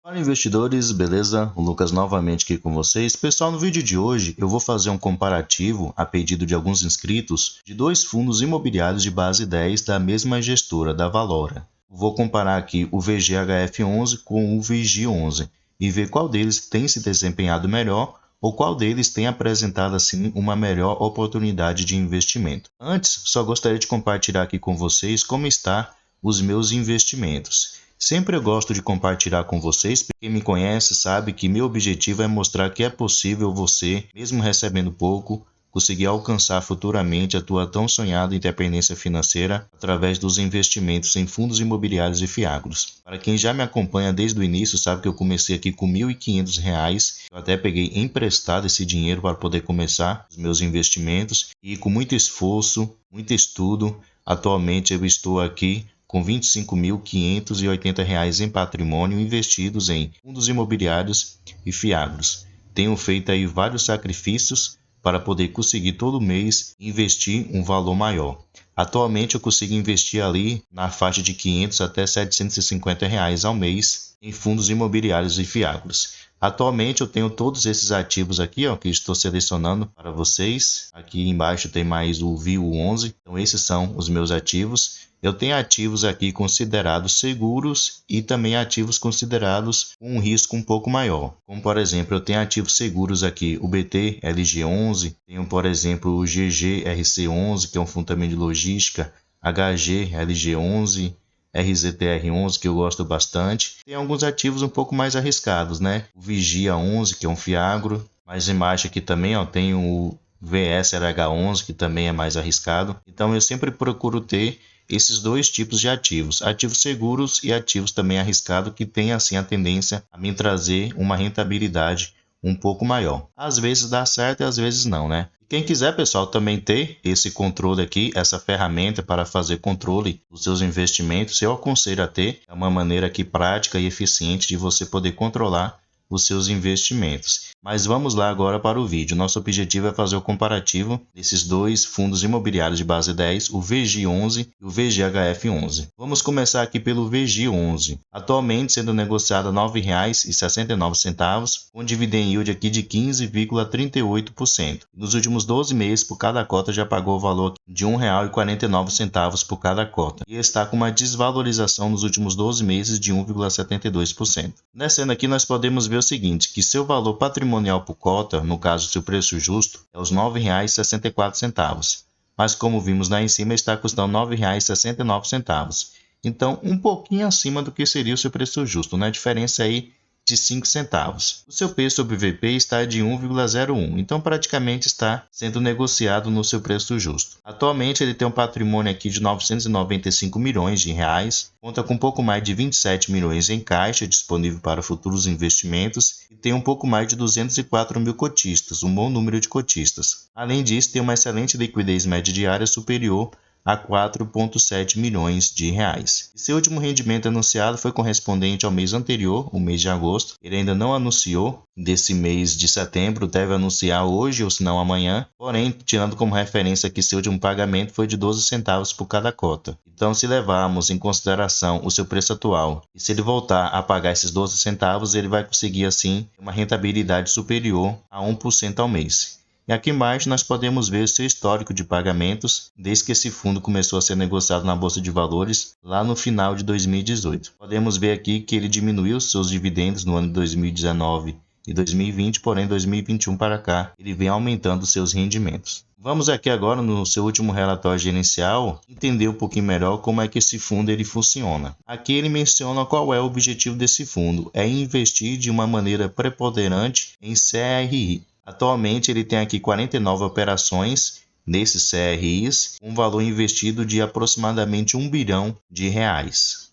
Fala investidores, beleza? O Lucas novamente aqui com vocês. Pessoal, no vídeo de hoje eu vou fazer um comparativo a pedido de alguns inscritos de dois fundos imobiliários de base 10 da mesma gestora, da Valora. Vou comparar aqui o VGHF11 com o VIGI11 e ver qual deles tem se desempenhado melhor ou qual deles tem apresentado assim uma melhor oportunidade de investimento. Antes, só gostaria de compartilhar aqui com vocês como está os meus investimentos. Sempre eu gosto de compartilhar com vocês, porque quem me conhece sabe que meu objetivo é mostrar que é possível você, mesmo recebendo pouco, conseguir alcançar futuramente a tua tão sonhada independência financeira através dos investimentos em fundos imobiliários e fiagros. Para quem já me acompanha desde o início, sabe que eu comecei aqui com R$ 1.500, eu até peguei emprestado esse dinheiro para poder começar os meus investimentos e com muito esforço, muito estudo, atualmente eu estou aqui com R$ 25.580 em patrimônio investidos em fundos imobiliários e fiagros. Tenho feito aí vários sacrifícios para poder conseguir todo mês investir um valor maior. Atualmente eu consigo investir ali na faixa de R$ 500 até R$ 750 ao mês em fundos imobiliários e fiagros. Atualmente eu tenho todos esses ativos aqui, ó, que estou selecionando para vocês. Aqui embaixo tem mais o VIU11, então esses são os meus ativos. Eu tenho ativos aqui considerados seguros e também ativos considerados com um risco um pouco maior. Como por exemplo, eu tenho ativos seguros aqui, o BT-LG11, tenho por exemplo o GGRC11, que é um fundo também de logística, HGLG11, RZTR11, que eu gosto bastante. Tem alguns ativos um pouco mais arriscados, né? O Vigia11, que é um fiagro. Mais embaixo aqui também, ó, tem o VSRH11, que também é mais arriscado. Então eu sempre procuro ter esses dois tipos de ativos, ativos seguros e ativos também arriscados, que tem assim a tendência a me trazer uma rentabilidade um pouco maior. Às vezes dá certo e às vezes não, né? Quem quiser, pessoal, também ter esse controle aqui, essa ferramenta para fazer controle dos seus investimentos, eu aconselho a ter. É uma maneira aqui prática e eficiente de você poder controlar os seus investimentos. Mas vamos lá agora para o vídeo. Nosso objetivo é fazer o comparativo desses dois fundos imobiliários de base 10, o VIGI11 e o VGHF11. Vamos começar aqui pelo VIGI11. Atualmente sendo negociado a R$ 9,69, com dividend yield aqui de 15,38%. Nos últimos 12 meses, por cada cota já pagou o valor de R$ 1,49 por cada cota. E está com uma desvalorização nos últimos 12 meses de 1,72%. Descendo aqui nós podemos ver o seguinte, que seu valor patrimonial por cota, no caso seu preço justo, é os R$ 9,64. Mas como vimos lá em cima, está custando R$ 9,69. Então, um pouquinho acima do que seria o seu preço justo, né? A diferença aí de 5 centavos. O seu P sobre VP está de 1,01, então praticamente está sendo negociado no seu preço justo. Atualmente ele tem um patrimônio aqui de 995 milhões de reais, conta com um pouco mais de 27 milhões em caixa disponível para futuros investimentos e tem um pouco mais de 204 mil cotistas, um bom número de cotistas. Além disso, tem uma excelente liquidez média diária superior a 4,7 milhões de reais. Seu último rendimento anunciado foi correspondente ao mês anterior, o mês de agosto. Ele ainda não anunciou desse mês de setembro, deve anunciar hoje ou se não amanhã. Porém, tirando como referência que seu último pagamento foi de 12 centavos por cada cota. Então, se levarmos em consideração o seu preço atual e se ele voltar a pagar esses 12 centavos, ele vai conseguir assim uma rentabilidade superior a 1% ao mês. E aqui embaixo nós podemos ver o seu histórico de pagamentos desde que esse fundo começou a ser negociado na Bolsa de Valores lá no final de 2018. Podemos ver aqui que ele diminuiu seus dividendos no ano de 2019 e 2020, porém 2021 para cá ele vem aumentando seus rendimentos. Vamos aqui agora no seu último relatório gerencial entender um pouquinho melhor como é que esse fundo ele funciona. Aqui ele menciona qual é o objetivo desse fundo, é investir de uma maneira preponderante em CRI. Atualmente ele tem aqui 49 operações nesses CRIs, um valor investido de aproximadamente R$ 1 bilhão.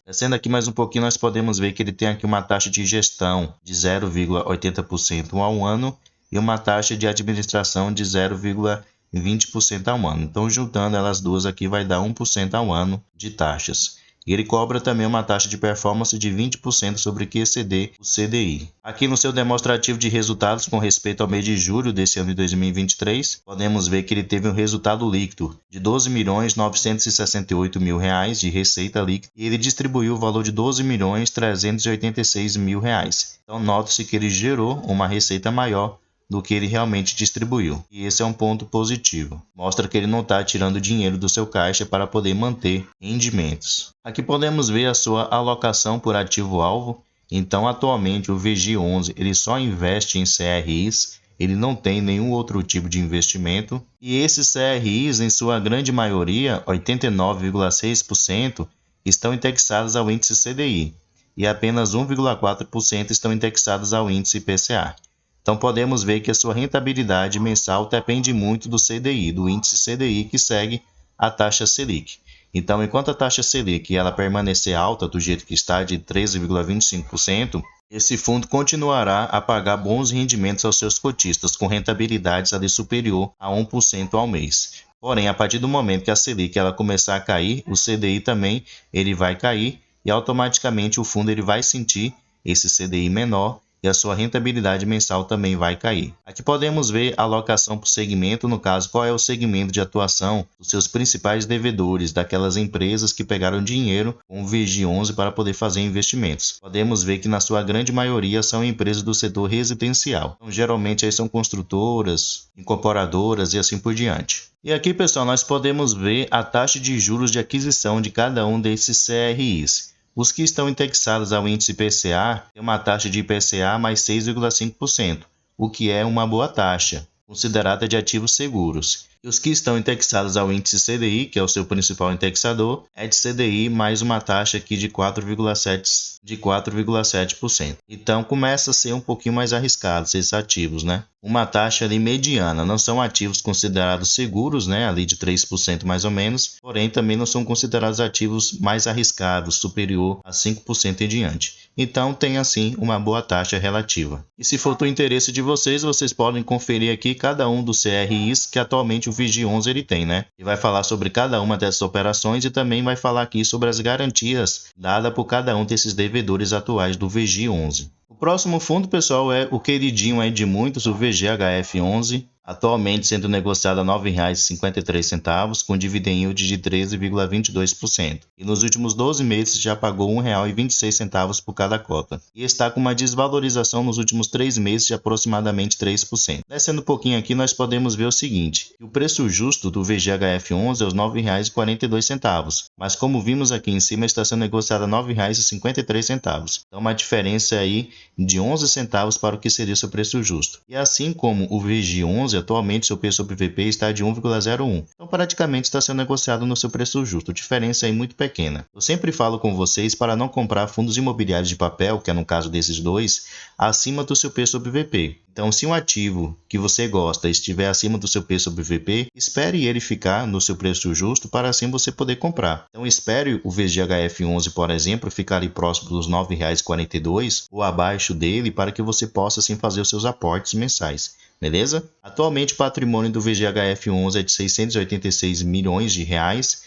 Descendo aqui mais um pouquinho, nós podemos ver que ele tem aqui uma taxa de gestão de 0,80% ao ano e uma taxa de administração de 0,20% ao ano. Então, juntando elas duas aqui, vai dar 1% ao ano de taxas. E ele cobra também uma taxa de performance de 20% sobre o que exceder o CDI. Aqui no seu demonstrativo de resultados com respeito ao mês de julho desse ano de 2023, podemos ver que ele teve um resultado líquido de R$ 12.968.000 de receita líquida e ele distribuiu o valor de R$ 12.386.000. Então, note-se que ele gerou uma receita maior do que ele realmente distribuiu. E esse é um ponto positivo. Mostra que ele não está tirando dinheiro do seu caixa para poder manter rendimentos. Aqui podemos ver a sua alocação por ativo-alvo. Então, atualmente, o VG11 ele só investe em CRIs, ele não tem nenhum outro tipo de investimento. E esses CRIs, em sua grande maioria, 89,6%, estão indexados ao índice CDI. E apenas 1,4% estão indexados ao índice IPCA. Então, podemos ver que a sua rentabilidade mensal depende muito do CDI, do índice CDI que segue a taxa Selic. Então, enquanto a taxa Selic ela permanecer alta do jeito que está, de 13,25%, esse fundo continuará a pagar bons rendimentos aos seus cotistas, com rentabilidades ali superior a 1% ao mês. Porém, a partir do momento que a Selic ela começar a cair, o CDI também ele vai cair e automaticamente o fundo ele vai sentir esse CDI menor e a sua rentabilidade mensal também vai cair. Aqui podemos ver a alocação por segmento, no caso, qual é o segmento de atuação dos seus principais devedores, daquelas empresas que pegaram dinheiro com o VG11 para poder fazer investimentos. Podemos ver que na sua grande maioria são empresas do setor residencial. Então, geralmente aí são construtoras, incorporadoras e assim por diante. E aqui, pessoal, nós podemos ver a taxa de juros de aquisição de cada um desses CRIs. Os que estão indexados ao índice IPCA têm uma taxa de IPCA mais 6,5%, o que é uma boa taxa, considerada de ativos seguros. E os que estão indexados ao índice CDI, que é o seu principal indexador, é de CDI mais uma taxa aqui de 4,7%. Então começa a ser um pouquinho mais arriscado esses ativos, né? Uma taxa ali mediana, não são ativos considerados seguros, né? Ali de 3% mais ou menos, porém também não são considerados ativos mais arriscados, superior a 5% em diante. Então tem assim uma boa taxa relativa. E se for do interesse de vocês, vocês podem conferir aqui cada um dos CRIs que atualmente o VG11 ele tem, né? E vai falar sobre cada uma dessas operações e também vai falar aqui sobre as garantias dadas por cada um desses devedores atuais do VG11. O próximo fundo, pessoal, é o queridinho aí de muitos, o VGHF11, atualmente sendo negociado a R$ 9,53, com dividend yield de 13,22%. E nos últimos 12 meses já pagou R$ 1,26 por cada cota. E está com uma desvalorização nos últimos 3 meses de aproximadamente 3%. Descendo um pouquinho aqui, nós podemos ver o seguinte, que o preço justo do VGHF11 é os R$ 9,42, mas como vimos aqui em cima, está sendo negociado a R$ 9,53. Então uma diferença aí de 11 centavos para o que seria seu preço justo. E assim como o VG11, atualmente seu preço sobre VP está de 1,01. Então praticamente está sendo negociado no seu preço justo, diferença aí muito pequena. Eu sempre falo com vocês para não comprar fundos imobiliários de papel, que é no caso desses dois, acima do seu preço sobre VP. Então, se um ativo que você gosta estiver acima do seu preço sobre VP, espere ele ficar no seu preço justo para assim você poder comprar. Então, espere o VGHF11, por exemplo, ficar ali próximo dos R$ 9,42 ou abaixo dele para que você possa assim fazer os seus aportes mensais. Beleza? Atualmente o patrimônio do VGHF11 é de R$ 686 milhões.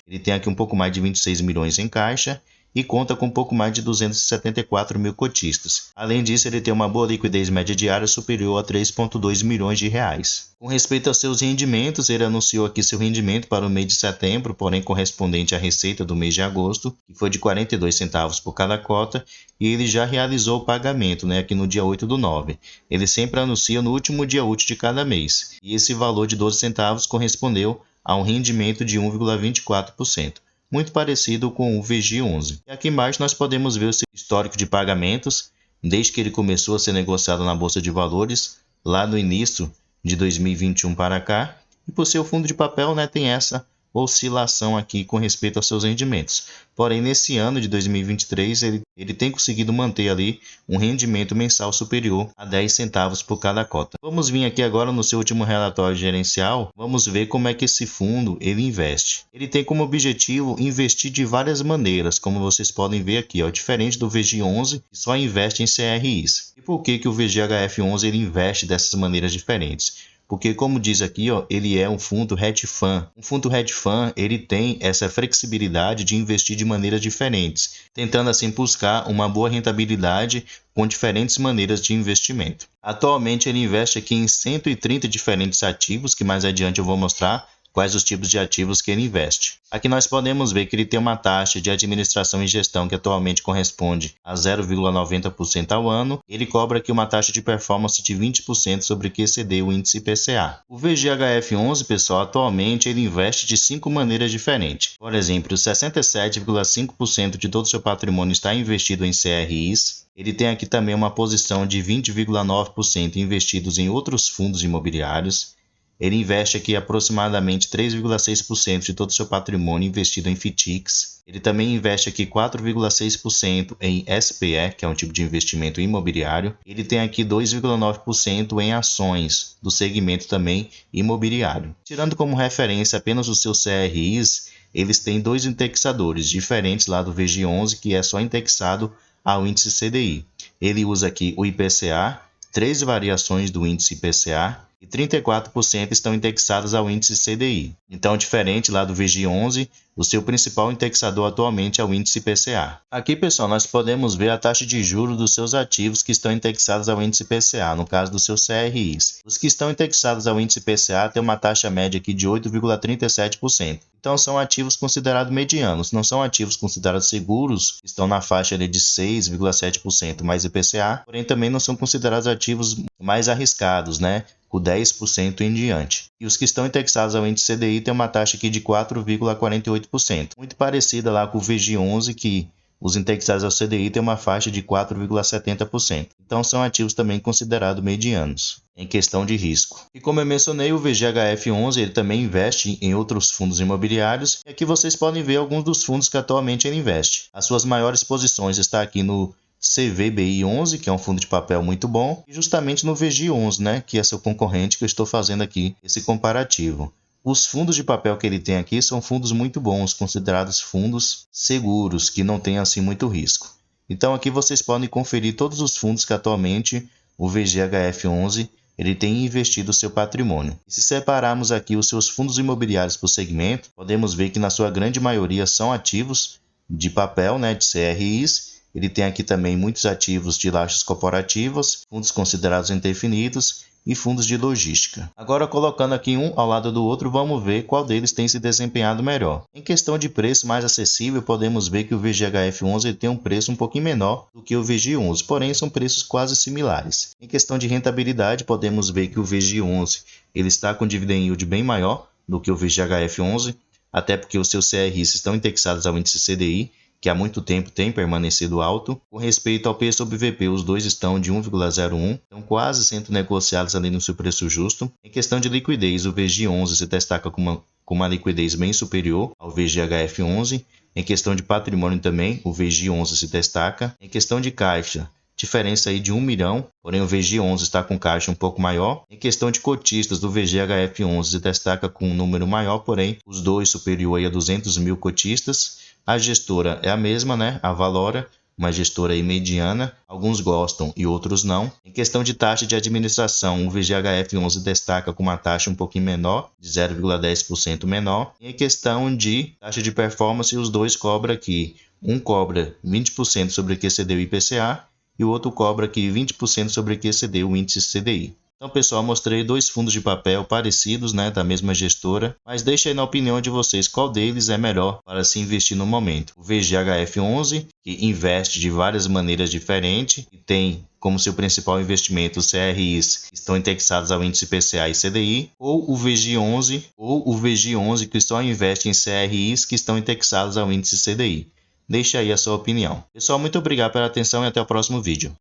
Ele tem aqui um pouco mais de 26 milhões em caixa e conta com um pouco mais de 274 mil cotistas. Além disso, ele tem uma boa liquidez média diária superior a 3,2 milhões de reais. Com respeito aos seus rendimentos, ele anunciou aqui seu rendimento para o mês de setembro, porém correspondente à receita do mês de agosto, que foi de 42 centavos por cada cota, e ele já realizou o pagamento, né, aqui no dia 8/9. Ele sempre anuncia no último dia útil de cada mês, e esse valor de 12 centavos correspondeu a um rendimento de 1,24%. Muito parecido com o VG11. E aqui embaixo nós podemos ver o seu histórico de pagamentos, desde que ele começou a ser negociado na Bolsa de Valores, lá no início de 2021 para cá. E por ser o fundo de papel, né, tem essa oscilação aqui com respeito aos seus rendimentos. Porém, nesse ano de 2023, ele tem conseguido manter ali um rendimento mensal superior a 10 centavos por cada cota. Vamos vir aqui agora no seu último relatório gerencial, vamos ver como é que esse fundo ele investe. Ele tem como objetivo investir de várias maneiras, como vocês podem ver aqui, ó, diferente do VG11, que só investe em CRIs. E por que o VGHF11 ele investe dessas maneiras diferentes? porque como diz aqui, ó, ele é um fundo hedge fund. Um fundo hedge fund, ele tem essa flexibilidade de investir de maneiras diferentes, tentando assim buscar uma boa rentabilidade com diferentes maneiras de investimento. Atualmente ele investe aqui em 130 diferentes ativos, que mais adiante eu vou mostrar quais os tipos de ativos que ele investe. Aqui nós podemos ver que ele tem uma taxa de administração e gestão que atualmente corresponde a 0,90% ao ano. Ele cobra aqui uma taxa de performance de 20% sobre o que exceder o índice IPCA. O VGHF11, pessoal, atualmente ele investe de 5 maneiras diferentes. Por exemplo, 67,5% de todo o seu patrimônio está investido em CRIs. Ele tem aqui também uma posição de 20,9% investidos em outros fundos imobiliários. Ele investe aqui aproximadamente 3,6% de todo o seu patrimônio investido em FITICs. Ele também investe aqui 4,6% em SPE, que é um tipo de investimento imobiliário. Ele tem aqui 2,9% em ações do segmento também imobiliário. Tirando como referência apenas os seus CRIs, eles têm dois indexadores diferentes lá do VG11, que é só indexado ao índice CDI. Ele usa aqui o IPCA, 3 variações do índice IPCA, e 34% estão indexados ao índice CDI. Então, diferente lá do VG11, o seu principal indexador atualmente é o índice IPCA. Aqui, pessoal, nós podemos ver a taxa de juros dos seus ativos que estão indexados ao índice IPCA, no caso dos seus CRIs. Os que estão indexados ao índice IPCA têm uma taxa média aqui de 8,37%. Então, são ativos considerados medianos, não são ativos considerados seguros, estão na faixa de 6,7% mais IPCA, porém também não são considerados ativos mais arriscados, né? Com 10% em diante. E os que estão indexados ao índice CDI têm uma taxa aqui de 4,48%, muito parecida lá com o VG11, que os indexados ao CDI têm uma faixa de 4,70%. Então são ativos também considerados medianos em questão de risco. E como eu mencionei, o VGHF11 ele também investe em outros fundos imobiliários. E aqui vocês podem ver alguns dos fundos que atualmente ele investe. As suas maiores posições estão aqui no CVBI11, que é um fundo de papel muito bom, e justamente no VG11, né, que é seu concorrente, que eu estou fazendo aqui esse comparativo. Os fundos de papel que ele tem aqui são fundos muito bons, considerados fundos seguros, que não têm assim muito risco. Então aqui vocês podem conferir todos os fundos que atualmente o VGHF11 ele tem investido seu patrimônio. E se separarmos aqui os seus fundos imobiliários por segmento, podemos ver que na sua grande maioria são ativos de papel, né, de CRIs. Ele tem aqui também muitos ativos de lajes corporativas, fundos considerados indefinidos e fundos de logística. Agora, colocando aqui um ao lado do outro, vamos ver qual deles tem se desempenhado melhor. Em questão de preço mais acessível, podemos ver que o VGHF11 tem um preço um pouquinho menor do que o VG11, porém são preços quase similares. Em questão de rentabilidade, podemos ver que o VG11 ele está com dividend yield bem maior do que o VGHF11, até porque os seus CRIs estão indexados ao índice CDI, que há muito tempo tem permanecido alto. Com respeito ao P sobre VP, os dois estão de 1,01, estão quase sendo negociados ali no seu preço justo. Em questão de liquidez, o VG11 se destaca com uma liquidez bem superior ao VGHF11. Em questão de patrimônio também, o VG11 se destaca. Em questão de caixa, diferença aí de 1 milhão, porém o VG11 está com caixa um pouco maior. Em questão de cotistas, do VGHF11 se destaca com um número maior, porém os dois superior aí a 200 mil cotistas. A gestora é a mesma, né? A Valora, uma gestora aí mediana. Alguns gostam e outros não. Em questão de taxa de administração, o VGHF11 destaca com uma taxa um pouquinho menor, de 0,10% menor. E em questão de taxa de performance, os dois cobram aqui. Um cobra 20% sobre o que excedeu o IPCA e o outro cobra aqui 20% sobre o que excedeu o índice CDI. Então, pessoal, mostrei dois fundos de papel parecidos, né, da mesma gestora, mas deixa aí na opinião de vocês qual deles é melhor para se investir no momento. O VGHF11, que investe de várias maneiras diferentes e tem como seu principal investimento os CRIs que estão indexados ao índice IPCA e CDI, ou o VG11 que só investe em CRIs que estão indexados ao índice CDI. Deixa aí a sua opinião. Pessoal, muito obrigado pela atenção e até o próximo vídeo.